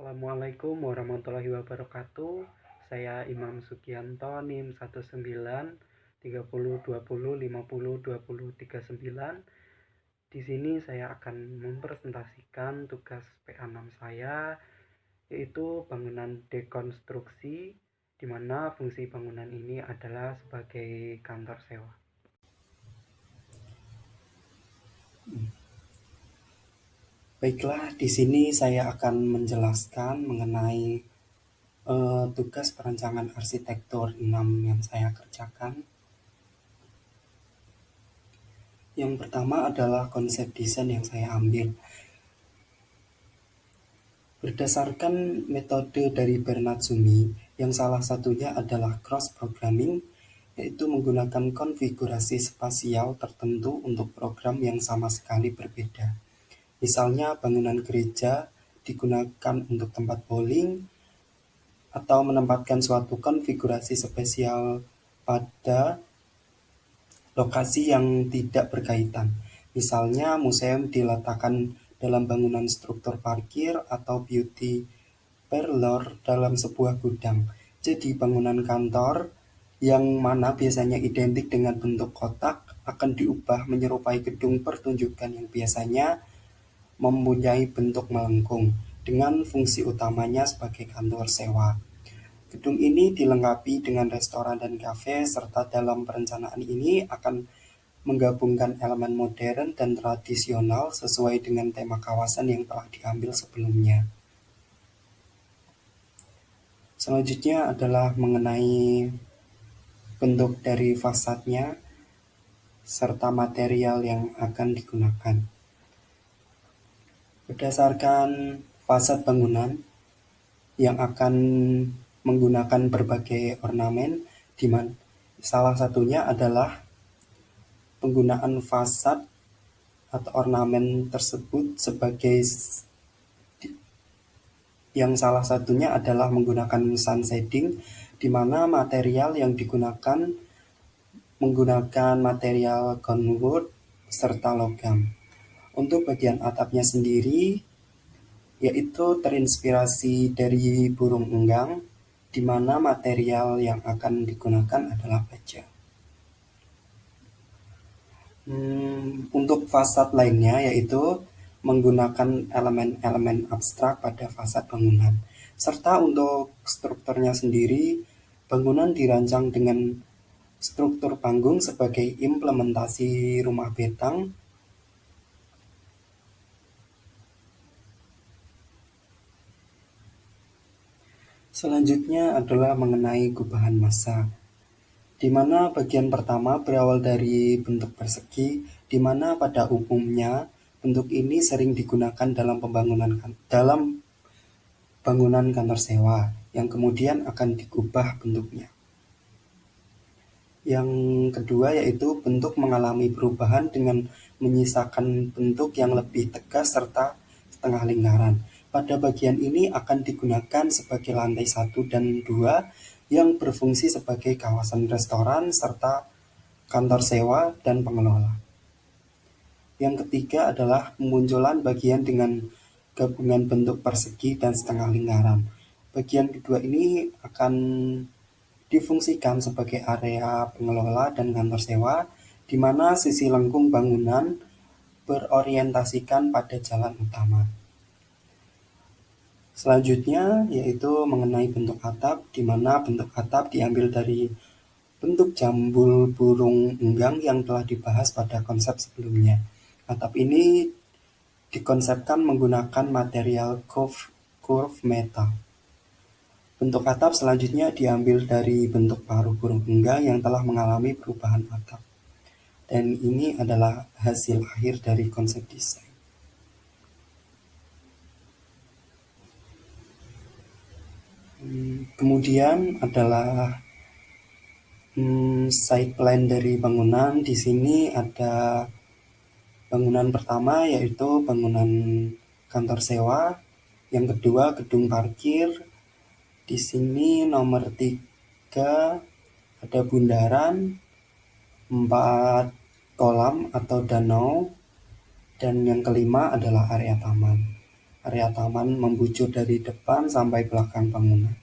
Assalamualaikum warahmatullahi wabarakatuh. Saya Imam Sugianto, NIM 19 30 20 50 20 39. Di sini saya akan mempresentasikan tugas PA6 saya, yaitu bangunan dekonstruksi, di mana fungsi bangunan ini adalah sebagai kantor sewa. Baiklah, di sini saya akan menjelaskan mengenai tugas perancangan arsitektur 6 yang saya kerjakan. Yang pertama adalah konsep desain yang saya ambil. Berdasarkan metode dari Bernard Sumi, yang salah satunya adalah cross-programming, yaitu menggunakan konfigurasi spasial tertentu untuk program yang sama sekali berbeda. Misalnya bangunan gereja digunakan untuk tempat bowling, atau menempatkan suatu konfigurasi spesial pada lokasi yang tidak berkaitan. Misalnya museum diletakkan dalam bangunan struktur parkir atau beauty parlor dalam sebuah gudang. Jadi bangunan kantor yang mana biasanya identik dengan bentuk kotak akan diubah menyerupai gedung pertunjukan yang biasanya mempunyai bentuk melengkung dengan fungsi utamanya sebagai kantor sewa. Gedung ini dilengkapi dengan restoran dan kafe, serta dalam perencanaan ini akan menggabungkan elemen modern dan tradisional sesuai dengan tema kawasan yang telah diambil sebelumnya. Selanjutnya adalah mengenai bentuk dari fasadnya serta material yang akan digunakan. Berdasarkan fasad bangunan yang akan menggunakan berbagai ornamen, di mana salah satunya adalah penggunaan fasad atau ornamen tersebut sebagai yang salah satunya adalah menggunakan sun shading, di mana material yang digunakan menggunakan material gunwood serta logam. Untuk bagian atapnya sendiri, yaitu terinspirasi dari burung enggang, di mana material yang akan digunakan adalah baja. Untuk fasad lainnya yaitu menggunakan elemen-elemen abstrak pada fasad bangunan. Serta untuk strukturnya sendiri, bangunan dirancang dengan struktur panggung sebagai implementasi rumah betang. Selanjutnya adalah mengenai gubahan massa, di mana bagian pertama berawal dari bentuk persegi, di mana pada umumnya bentuk ini sering digunakan dalam bangunan kantor sewa, yang kemudian akan digubah bentuknya. Yang kedua yaitu bentuk mengalami perubahan dengan menyisakan bentuk yang lebih tegas serta setengah lingkaran. Pada bagian ini akan digunakan sebagai lantai 1 dan 2 yang berfungsi sebagai kawasan restoran serta kantor sewa dan pengelola. Yang ketiga adalah pemunculan bagian dengan gabungan bentuk persegi dan setengah lingkaran. Bagian kedua ini akan difungsikan sebagai area pengelola dan kantor sewa, di mana sisi lengkung bangunan berorientasikan pada jalan utama. Selanjutnya yaitu mengenai bentuk atap, di mana bentuk atap diambil dari bentuk jambul burung enggang yang telah dibahas pada konsep sebelumnya. Atap ini dikonsepkan menggunakan material curve metal. Bentuk atap selanjutnya diambil dari bentuk paruh burung enggang yang telah mengalami perubahan atap. Dan ini adalah hasil akhir dari konsep desain. Kemudian adalah side plan dari bangunan. Di sini ada bangunan pertama yaitu bangunan kantor sewa, yang kedua gedung parkir. Di sini nomor 3 ada bundaran, 4 kolam atau danau, dan yang kelima adalah area taman. Area taman membujur dari depan sampai belakang bangunan.